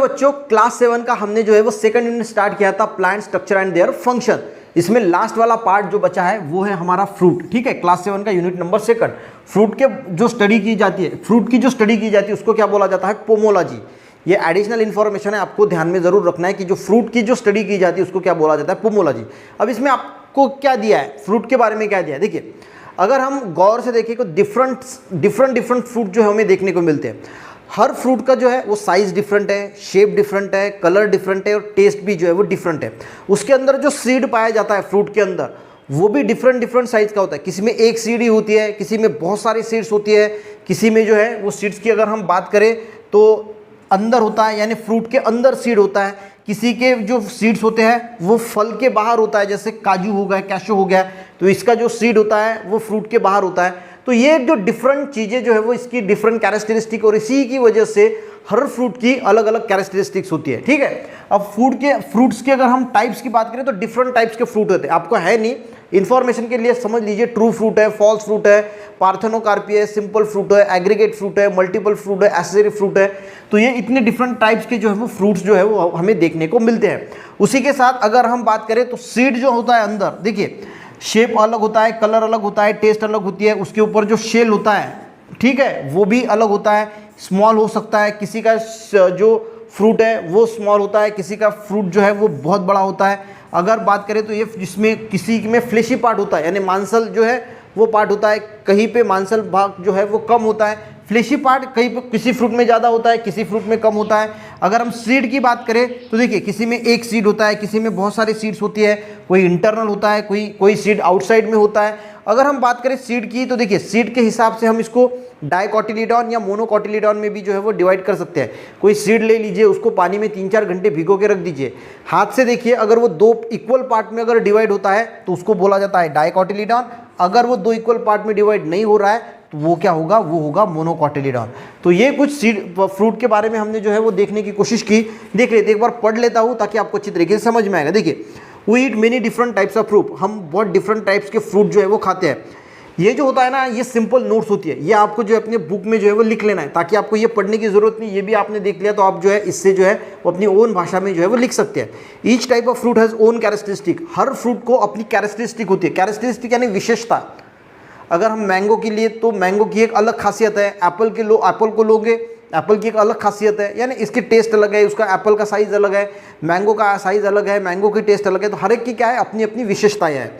बच्चों क्लास 7 का हमने जो है वो सेकंड यूनिट स्टार्ट किया था, plant structure and their function. इसमें लास्ट वाला पार्ट जो बचा है वो है हमारा फ्रूट। ठीक है, क्लास 7 का यूनिट नंबर सेकंड। फ्रूट के जो स्टडी की जाती है, फ्रूट की जो स्टडी की जाती है उसको क्या बोला जाता है? पोमोलॉजी। ये एडिशनल इन्फॉर्मेशन है, आपको ध्यान में जरूर रखना है कि जो फ्रूट की जो स्टडी की जाती है उसको क्या बोला जाता है? पोमोलॉजी। अब इसमें आपको क्या दिया है, फ्रूट के बारे में क्या दिया है? देखिए, अगर हम गौर से देखें तो डिफरेंट फ्रूट जो है हमें देखने को मिलते हैं। हर फ्रूट का जो है वो साइज डिफरेंट है, शेप डिफरेंट है, कलर डिफरेंट है और टेस्ट भी जो है वो डिफरेंट है। उसके अंदर जो सीड पाया जाता है फ्रूट के अंदर वो भी डिफरेंट साइज का होता है। किसी में एक सीड ही होती है, किसी में बहुत सारी सीड्स होती है, किसी में जो है वो सीड्स की अगर हम बात करें तो अंदर होता है, यानी फ्रूट के अंदर सीड होता है। किसी के जो सीड्स होते हैं वो फल के बाहर होता है, जैसे काजू हो गया, कैशो हो गया, तो इसका जो सीड होता है वो फ्रूट के बाहर होता है। तो ये जो डिफरेंट चीज़ें जो है वो इसकी डिफरेंट कैरेक्टरिस्टिक, और इसी की वजह से हर फ्रूट की अलग अलग कैरेक्टरिस्टिक्स होती है। ठीक है, अब फ्रूट्स के अगर हम टाइप्स की बात करें तो डिफरेंट टाइप्स के फ्रूट होते हैं। आपको है नहीं, इन्फॉर्मेशन के लिए समझ लीजिए, ट्रू फ्रूट है, फॉल्स फ्रूट है, पार्थेनोकार्पी है, सिंपल फ्रूट है, एग्रीगेट फ्रूट है, मल्टीपल फ्रूट है, एसेसरी फ्रूट है। तो ये इतने डिफरेंट टाइप्स के जो है वो फ्रूट्स जो है वो हमें देखने को मिलते हैं। उसी के साथ अगर हम बात करें तो सीड जो होता है अंदर, देखिए शेप अलग होता है, कलर अलग होता है, टेस्ट अलग होती है, उसके ऊपर जो शेल होता है, ठीक है, वो भी अलग होता है। स्मॉल हो सकता है, किसी का जो फ्रूट है वो स्मॉल होता है, किसी का फ्रूट जो है वो बहुत बड़ा होता है। अगर बात करें तो ये जिसमें किसी में फ्लेशी पार्ट होता है, यानी मांसल जो है वो पार्ट होता है, कहीं पे मांसल भाग जो है वो कम होता है, फ्लेशी पार्ट कहीं पे किसी फ्रूट में ज़्यादा होता है, किसी फ्रूट में कम होता है। अगर हम सीड की बात करें तो देखिए, किसी में एक सीड होता है, किसी में बहुत सारी सीड्स होती है, कोई इंटरनल होता है, कोई सीड आउटसाइड में होता है। अगर हम बात करें सीड की तो देखिए, सीड के हिसाब से हम इसको डाइकोटिलीडॉन या मोनोकोटिलीडॉन में भी जो है वो डिवाइड कर सकते हैं। कोई सीड ले लीजिए, उसको पानी में 3-4 घंटे भिगो के रख दीजिए, हाथ से देखिए, अगर वो 2 इक्वल पार्ट में अगर डिवाइड होता है तो उसको बोला जाता है डाइकोटिलीडॉन। अगर वो 2 इक्वल पार्ट में डिवाइड नहीं हो रहा है तो वो क्या होगा? वो होगा मोनोकोटिलीडॉन। तो ये कुछ सीड फ्रूट के बारे में हमने जो है वो देखने की कोशिश की। देख लेते, एक बार पढ़ लेता हूँ ताकि आपको अच्छी तरीके से समझ में आएगा। देखिए, we eat many different types of fruit, हम बहुत डिफरेंट टाइप्स के फ्रूट जो है वो खाते हैं। ये जो होता है ना, ये सिंपल नोट्स होती है, ये आपको जो है अपने बुक में जो है वो लिख लेना है, ताकि आपको ये पढ़ने की जरूरत नहीं। ये भी आपने देख लिया तो आप जो है इससे जो है वो अपनी ओन भाषा में जो है वो लिख सकते हैं। Each type of fruit has own characteristic, her fruit को अपनी कैरेक्टरिस्टिक होती है। कैरेक्टरिस्टिक यानी विशेषता। अगर हम मैंगो के लिए तो मैंगो की एक अलग खासियत है, एप्पल को लोगे, एप्पल की एक अलग खासियत है, यानी इसकी टेस्ट अलग है, उसका एप्पल का साइज़ अलग है, मैंगो का साइज़ अलग है, मैंगो की टेस्ट अलग है। तो हर एक की क्या है, अपनी अपनी विशेषताएं हैं।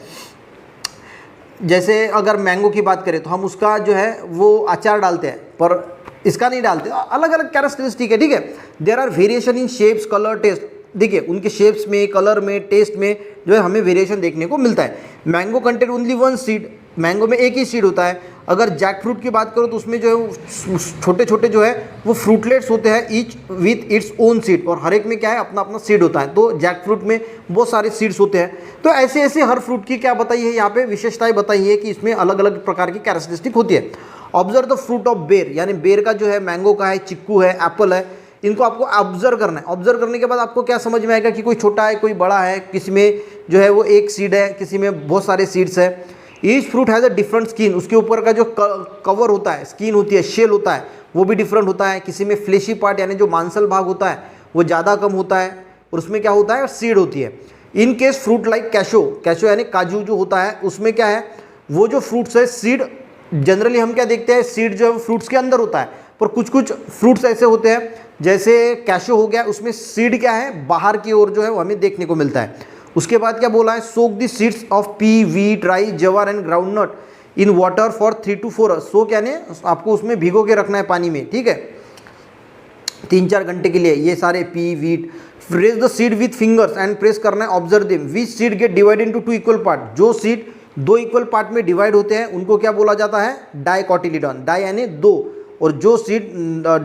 जैसे अगर मैंगो की बात करें तो हम उसका जो है वो अचार डालते हैं, पर इसका नहीं डालते, अलग अलग कैरेक्टरिस्टिक है। ठीक है, there are variation in shapes, colour, taste. देखिए, उनके शेप्स में, कलर में, टेस्ट में जो है हमें वेरिएशन देखने को मिलता है। Mango contain only 1 seed, mango में एक ही सीड होता है। अगर जैक फ्रूट की बात करो तो उसमें जो है छोटे छोटे जो है वो फ्रूटलेट्स होते हैं, each with its own seed, और हर एक में क्या है, अपना अपना सीड होता है। तो जैक फ्रूट में बहुत सारे सीड्स होते हैं। तो ऐसे ऐसे हर फ्रूट की क्या बताई है यहाँ पे, विशेषताएं बताई है कि इसमें अलग अलग प्रकार की कैरेक्टरिस्टिक होती है। ऑब्जर्व द फ्रूट ऑफ बेर, यानी बेर का जो है, मैंगो का है, चिक्कू है, एप्पल है, इनको आपको ऑब्जर्व करना है। ऑब्जर्व करने के बाद आपको क्या समझ में आएगा कि कोई छोटा है, कोई बड़ा है, किसी में जो है वो एक सीड है, किसी में बहुत सारे सीड्स है। Each fruit has a different skin, उसके ऊपर का जो कवर होता है, स्किन होती है, शेल होता है, वो भी डिफरेंट होता है। किसी में फ्लेशी पार्ट यानी जो मांसल भाग होता है वो ज़्यादा कम होता है, और उसमें क्या होता है, सीड होती है। In case fruit like cashew यानी काजू जो होता है, उसमें क्या है, वो जो फ्रूट्स है, सीड जनरली हम क्या देखते हैं, सीड जो है फ्रूट्स के अंदर होता है, पर कुछ कुछ फ्रूट्स ऐसे होते हैं, जैसे कैशो हो गया, उसमें सीड क्या है, बाहर की ओर जो है वो हमें देखने को मिलता है। उसके बाद क्या बोला है, soak the seeds of pea, wheat, rice, jowar and groundnut in water for 3 to 4 hours. Soak यानी आपको उसमें भिगो के रखना है पानी में, ठीक है, 3-4 घंटे के लिए। ये सारे pea, wheat, press the seed with fingers and press करना है, observe them, which seed get divide into 2 equal part, जो सीड 2 इक्वल पार्ट में डिवाइड होते हैं उनको क्या बोला जाता है, डाइकोटिलीडॉन। डाई यानी 2, और जो सीड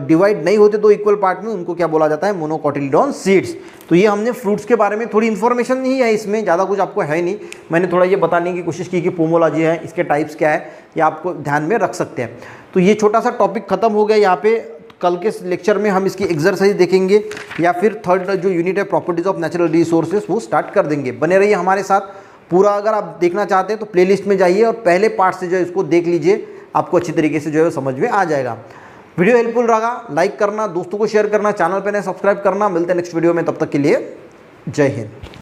डिवाइड नहीं होते 2 इक्वल पार्ट में उनको क्या बोला जाता है, मोनोकोटिलीडॉन सीड्स। तो ये हमने फ्रूट्स के बारे में थोड़ी इन्फॉर्मेशन नहीं है, इसमें ज़्यादा कुछ आपको है नहीं, मैंने थोड़ा ये बताने की कोशिश की कि पोमोलॉजी है, इसके टाइप्स क्या है, ये आपको ध्यान में रख सकते हैं। तो ये छोटा सा टॉपिक खत्म हो गया यहाँ पे। कल के लेक्चर में हम इसकी एक्सरसाइज देखेंगे, या फिर थर्ड जो यूनिट है प्रॉपर्टीज ऑफ नेचुरल रिसोर्सेज, वो स्टार्ट कर देंगे। बने रहिए हमारे साथ। पूरा अगर आप देखना चाहते हैं तो प्लेलिस्ट में जाइए और पहले पार्ट से जो है इसको देख लीजिए, आपको अच्छी तरीके से जो है समझ में आ जाएगा। वीडियो हेल्पफुल रहा, लाइक करना, दोस्तों को शेयर करना, चैनल पे नए सब्सक्राइब करना। मिलते हैं नेक्स्ट वीडियो में, तब तक के लिए जय हिंद।